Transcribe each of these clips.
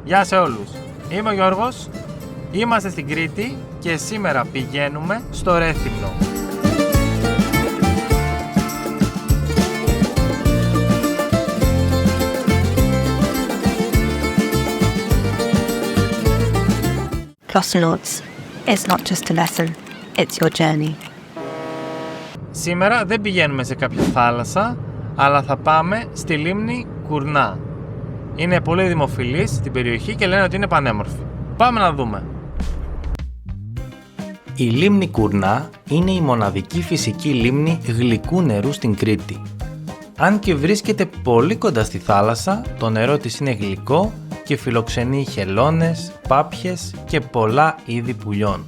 Γεια σε όλους. Είμαι ο Γιώργος, είμαστε στην Κρήτη και σήμερα πηγαίνουμε στο Ρέθυμνο. Clossenlords, it's not just a lesson, it's your journey. Σήμερα δεν πηγαίνουμε σε κάποια θάλασσα, αλλά θα πάμε στη λίμνη Κουρνά. Είναι πολύ δημοφιλής στην περιοχή και λένε ότι είναι πανέμορφη. Πάμε να δούμε. Η λίμνη Κουρνά είναι η μοναδική φυσική λίμνη γλυκού νερού στην Κρήτη. Αν και βρίσκεται πολύ κοντά στη θάλασσα, το νερό της είναι γλυκό και φιλοξενεί χελώνες, πάπιες και πολλά είδη πουλιών.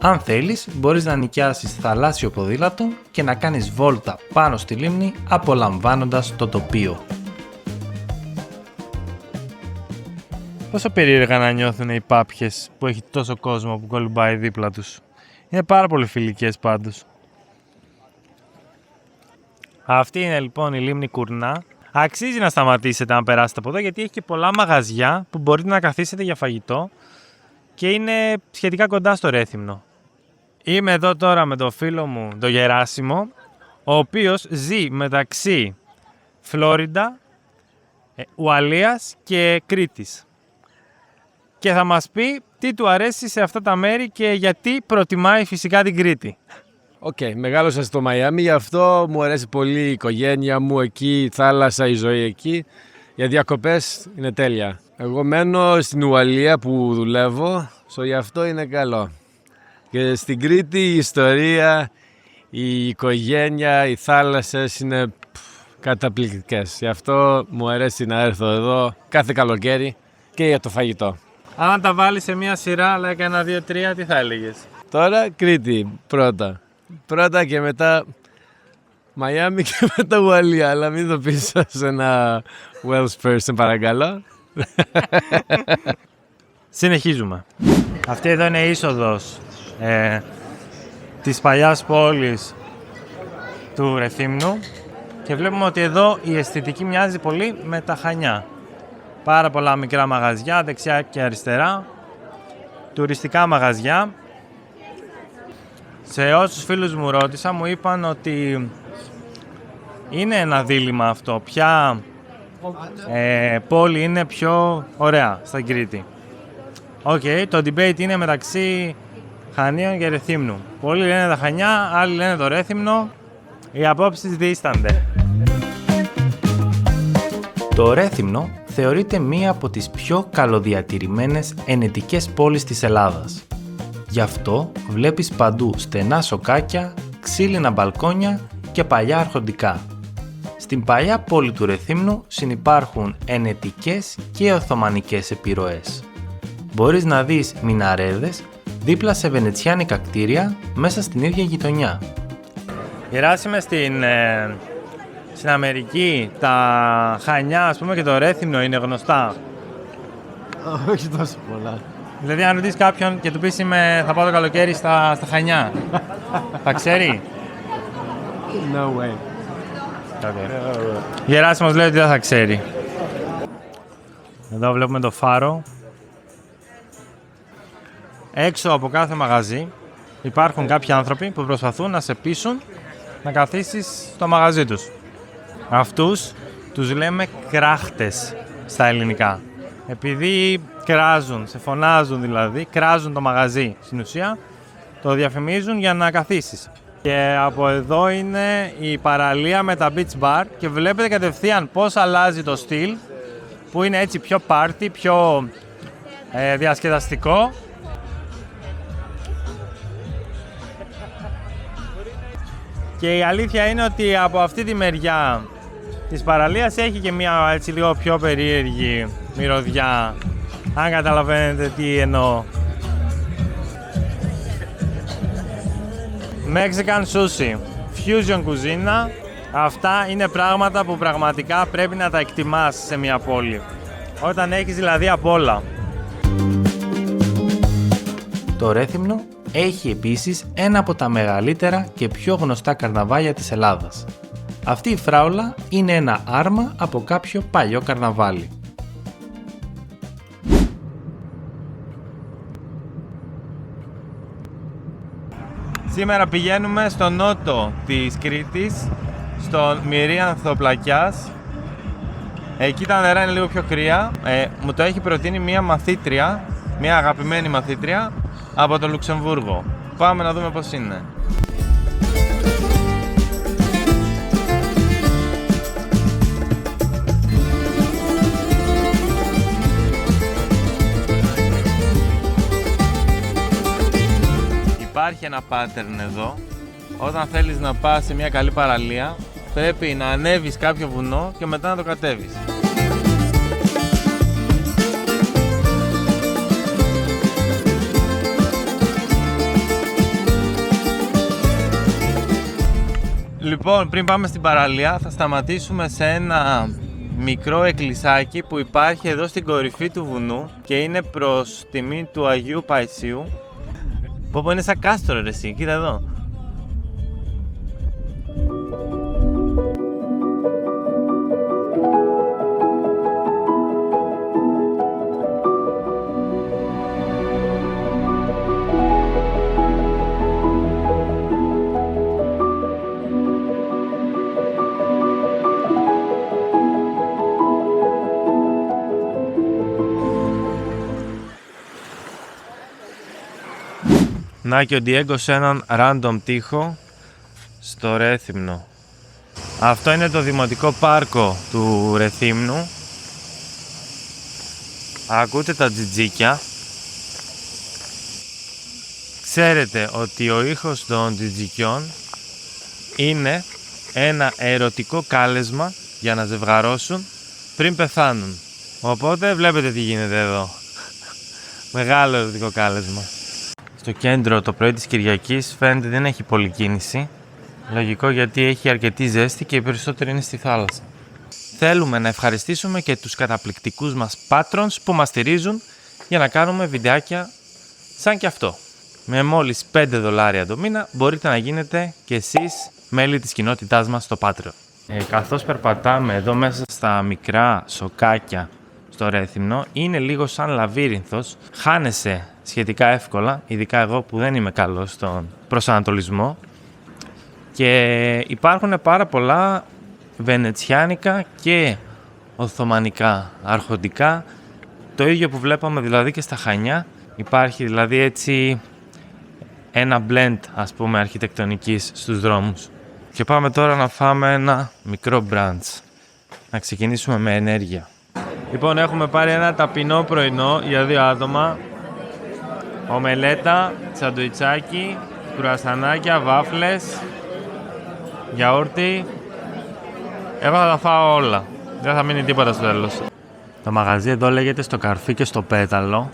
Αν θέλεις, μπορείς να νοικιάσεις θαλάσσιο ποδήλατο και να κάνεις βόλτα πάνω στη λίμνη απολαμβάνοντας το τοπίο. Πόσο περίεργα να νιώθουν οι πάπιες που έχει τόσο κόσμο που κολυμπάει δίπλα τους. Είναι πάρα πολύ φιλικές πάντως. Αυτή είναι λοιπόν η λίμνη Κουρνά. Αξίζει να σταματήσετε αν περάσετε από εδώ, γιατί έχει και πολλά μαγαζιά που μπορείτε να καθίσετε για φαγητό και είναι σχετικά κοντά στο Ρέθυμνο. Είμαι εδώ τώρα με τον φίλο μου, τον Γεράσιμο, ο οποίος ζει μεταξύ Φλόριντα, Ουαλίας και Κρήτης. Και θα μας πει τι του αρέσει σε αυτά τα μέρη και γιατί προτιμάει φυσικά την Κρήτη. Μεγάλωσα στο Μαϊάμι, γι' αυτό μου αρέσει πολύ η οικογένεια μου εκεί, η θάλασσα, η ζωή εκεί. Για διακοπές είναι τέλεια. Εγώ μένω στην Ουαλία που δουλεύω, γι' αυτό είναι καλό. Και στην Κρήτη η ιστορία, η οικογένεια, οι θάλασσες είναι καταπληκτικές. Γι' αυτό μου αρέσει να έρθω εδώ κάθε καλοκαίρι και για το φαγητό. Αν τα βάλεις σε μια σειρά, like 1, 2, 3, τι θα έλεγες? Τώρα Κρήτη πρώτα. Πρώτα και μετά Μαϊάμι και μετά Ουαλία. Αλλά μην το πεις σε ένα Welsh person, παρακαλώ. Συνεχίζουμε. Αυτή εδώ είναι η είσοδος της παλιάς πόλης του Ρεθύμνου και βλέπουμε ότι εδώ η αισθητική μοιάζει πολύ με τα Χανιά. Πάρα πολλά μικρά μαγαζιά δεξιά και αριστερά, τουριστικά μαγαζιά. Σε όσους φίλους μου ρώτησα μου είπαν ότι είναι ένα δίλημμα αυτό, ποια πόλη είναι πιο ωραία στην Κρήτη. Το debate είναι μεταξύ Χανίων και Ρεθύμνου. Πολλοί λένε τα Χανιά, άλλοι λένε το Ρέθυμνο. Οι απόψεις δίστανται. Το Ρέθυμνο θεωρείται μία από τις πιο καλοδιατηρημένες ενετικές πόλεις της Ελλάδας. Γι' αυτό βλέπεις παντού στενά σοκάκια, ξύλινα μπαλκόνια και παλιά αρχοντικά. Στην παλιά πόλη του Ρεθύμνου συνυπάρχουν ενετικές και οθωμανικές επιρροές. Μπορείς να δεις μιναρέδες δίπλα σε βενετσιάνικα κτίρια μέσα στην ίδια γειτονιά. Γεράσιμε στην Αμερική τα Χανιά, ας πούμε, και το Ρέθυμνο είναι γνωστά. Όχι τόσο πολλά. Δηλαδή αν ρωτήσεις κάποιον και του πεις θα πάω το καλοκαίρι στα Χανιά, θα ξέρει? No way. Γεράσιμος λέει ότι δεν θα ξέρει. Εδώ βλέπουμε το φάρο. Έξω από κάθε μαγαζί υπάρχουν κάποιοι άνθρωποι που προσπαθούν να σε πείσουν να καθίσεις στο μαγαζί τους. Αυτούς τους λέμε κράχτες στα ελληνικά. Επειδή κράζουν, σε φωνάζουν δηλαδή, κράζουν το μαγαζί στην ουσία, το διαφημίζουν για να καθίσεις. Και από εδώ είναι η παραλία με τα beach bar και βλέπετε κατευθείαν πώς αλλάζει το στυλ, που είναι έτσι πιο πάρτι, πιο διασκεδαστικό. Και η αλήθεια είναι ότι από αυτή τη μεριά της παραλίας έχει και μια έτσι λίγο πιο περίεργη μυρωδιά, αν καταλαβαίνετε τι εννοώ. Mexican sushi, fusion κουζίνα, αυτά είναι πράγματα που πραγματικά πρέπει να τα εκτιμάς σε μια πόλη. Όταν έχεις δηλαδή απ' όλα. Το Ρέθυμνο έχει επίσης ένα από τα μεγαλύτερα και πιο γνωστά καρναβάλια της Ελλάδας. Αυτή η φράουλα είναι ένα άρμα από κάποιο παλιό καρναβάλι. Σήμερα πηγαίνουμε στο νότο της Κρήτης, στον Μυρίανθο Πλακιάς. Εκεί τα νερά είναι λίγο πιο κρύα. Μου το έχει προτείνει μια μαθήτρια, μια αγαπημένη μαθήτρια από το Λουξεμβούργο. Πάμε να δούμε πώς είναι. Υπάρχει ένα pattern εδώ. Όταν θέλεις να πας σε μια καλή παραλία, πρέπει να ανέβεις κάποιο βουνό και μετά να το κατέβεις. Λοιπόν, πριν πάμε στην παραλία, θα σταματήσουμε σε ένα μικρό εκκλησάκι που υπάρχει εδώ στην κορυφή του βουνού και είναι προς τιμή του Αγίου Παϊσίου. Πω είναι σαν κάστρο ρε εσύ, κοίτα εδώ. Να και ο Ντιέγκο σε έναν random τοίχο στο Ρέθυμνο. Αυτό είναι το δημοτικό πάρκο του Ρεθύμνου. Ακούτε τα τζιτζίκια. Ξέρετε ότι ο ήχος των τζιτζικιών είναι ένα ερωτικό κάλεσμα για να ζευγαρώσουν πριν πεθάνουν. Οπότε βλέπετε τι γίνεται εδώ. Μεγάλο ερωτικό κάλεσμα. Στο κέντρο το πρωί της Κυριακής φαίνεται δεν έχει πολλή κίνηση. Λογικό γιατί έχει αρκετή ζέστη και οι περισσότεροι είναι στη θάλασσα. Θέλουμε να ευχαριστήσουμε και τους καταπληκτικούς μας patrons που μας στηρίζουν για να κάνουμε βιντεάκια σαν και αυτό. Με μόλις $5 το μήνα μπορείτε να γίνετε και εσείς μέλη της κοινότητάς μας στο Patreon. Καθώς περπατάμε εδώ μέσα στα μικρά σοκάκια στο Ρέθυμνο, είναι λίγο σαν λαβύρινθος, χάνεσαι σχετικά εύκολα, ειδικά εγώ που δεν είμαι καλός στον προσανατολισμό, και υπάρχουν πάρα πολλά βενετσιάνικα και οθωμανικά αρχοντικά, το ίδιο που βλέπαμε δηλαδή και στα Χανιά. Υπάρχει δηλαδή έτσι ένα blend, ας πούμε, αρχιτεκτονικής στους δρόμους. Και πάμε τώρα να φάμε ένα μικρό brunch, να ξεκινήσουμε με ενέργεια. Λοιπόν, έχουμε πάρει ένα ταπεινό πρωινό για 2 άτομα. Ομελέτα, σαντουιτσάκι, κρουασανάκια, βάφλες, γιαούρτι. Εγώ θα τα φάω όλα. Δεν θα μείνει τίποτα στο τέλος. Το μαγαζί εδώ λέγεται στο Καρφί και στο Πέταλο.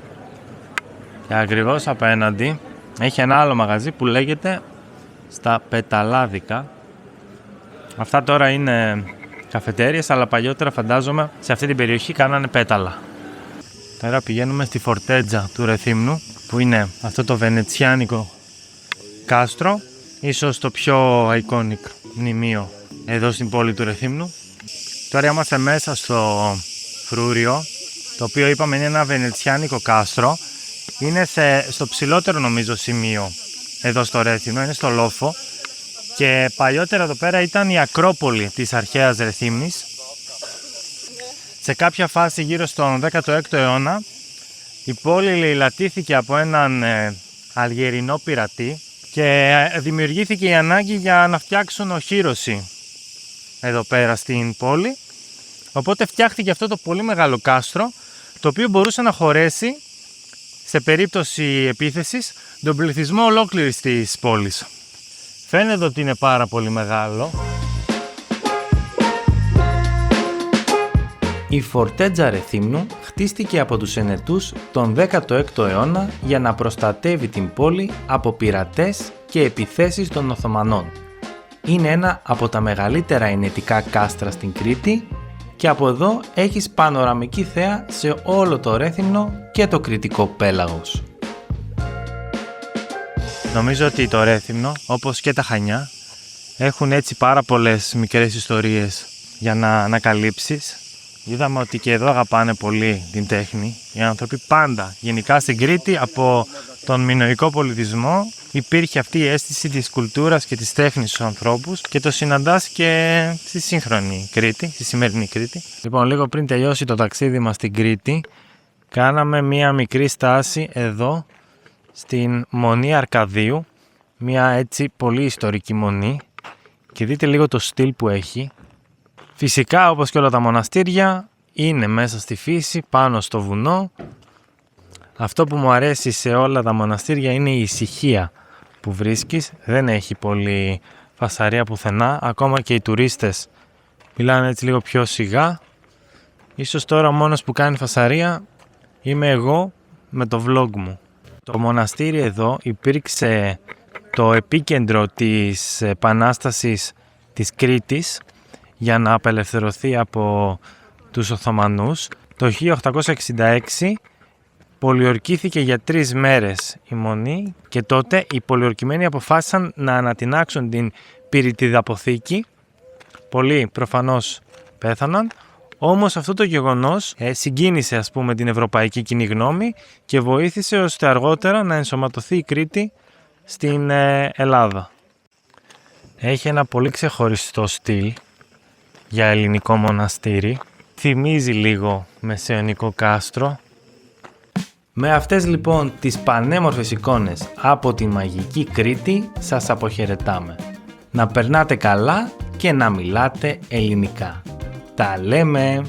Και ακριβώς απέναντι έχει ένα άλλο μαγαζί που λέγεται στα Πεταλάδικα. Αυτά τώρα είναι καφετέριες, αλλά παλιότερα φαντάζομαι σε αυτή την περιοχή κάνανε πέταλα. Τώρα πηγαίνουμε στη Φορτέτζα του Ρεθύμνου, που είναι αυτό το βενετσιάνικο κάστρο, ίσως το πιο iconic μνημείο εδώ στην πόλη του Ρεθύμνου. Τώρα είμαστε μέσα στο φρούριο, το οποίο είπαμε είναι ένα βενετσιάνικο κάστρο. Είναι στο ψηλότερο νομίζω σημείο εδώ στο Ρέθυμνο, είναι στο Λόφο. Και παλιότερα εδώ πέρα ήταν η Ακρόπολη της αρχαίας Ρεθύμνης. Σε κάποια φάση γύρω στον 16ο αιώνα η πόλη λαιλατήθηκε από έναν Αλγερινό πειρατή και δημιουργήθηκε η ανάγκη για να φτιάξουν οχύρωση εδώ πέρα στην πόλη. Οπότε φτιάχτηκε αυτό το πολύ μεγάλο κάστρο, το οποίο μπορούσε να χωρέσει σε περίπτωση επίθεσης τον πληθυσμό ολόκληρης της πόλης. Φαίνεται ότι είναι πάρα πολύ μεγάλο. Η Φορτέτζα Ρεθύμνου χτίστηκε από τους Ενετούς τον 16ο αιώνα για να προστατεύει την πόλη από πειρατές και επιθέσεις των Οθωμανών. Είναι ένα από τα μεγαλύτερα ενετικά κάστρα στην Κρήτη και από εδώ έχεις πανοραμική θέα σε όλο το Ρέθυμνο και το κρητικό πέλαγος. Νομίζω ότι το Ρέθυμνο, όπως και τα Χανιά, έχουν έτσι πάρα πολλές μικρές ιστορίες για να ανακαλύψεις. Είδαμε ότι και εδώ αγαπάνε πολύ την τέχνη οι άνθρωποι πάντα, γενικά στην Κρήτη, από τον μινωικό πολιτισμό υπήρχε αυτή η αίσθηση της κουλτούρας και της τέχνης στους ανθρώπους και το συναντάς και στη σύγχρονη Κρήτη, στη σημερινή Κρήτη. Λοιπόν, λίγο πριν τελειώσει το ταξίδι μας στην Κρήτη, κάναμε μία μικρή στάση εδώ στην Μονή Αρκαδίου, μία έτσι πολύ ιστορική μονή, και δείτε λίγο το στυλ που έχει. Φυσικά, όπως και όλα τα μοναστήρια, είναι μέσα στη φύση, πάνω στο βουνό. Αυτό που μου αρέσει σε όλα τα μοναστήρια είναι η ησυχία που βρίσκεις. Δεν έχει πολύ φασαρία πουθενά, ακόμα και οι τουρίστες μιλάνε έτσι λίγο πιο σιγά. Ίσως τώρα ο μόνος που κάνει φασαρία είμαι εγώ με το vlog μου. Το μοναστήρι εδώ υπήρξε το επίκεντρο της επανάστασης της Κρήτης για να απελευθερωθεί από τους Οθωμανούς. Το 1866 πολιορκήθηκε για 3 μέρες η μονή και τότε οι πολιορκημένοι αποφάσισαν να ανατινάξουν την πυρητιδαποθήκη. Πολλοί προφανώς πέθαναν, όμως αυτό το γεγονός συγκίνησε την ευρωπαϊκή κοινή γνώμη και βοήθησε ώστε αργότερα να ενσωματωθεί η Κρήτη στην Ελλάδα. Έχει ένα πολύ ξεχωριστό στυλ για ελληνικό μοναστήρι. Θυμίζει λίγο μεσαιωνικό κάστρο. Με αυτές λοιπόν τις πανέμορφες εικόνες από τη μαγική Κρήτη σας αποχαιρετάμε. Να περνάτε καλά και να μιλάτε ελληνικά. Τα λέμε!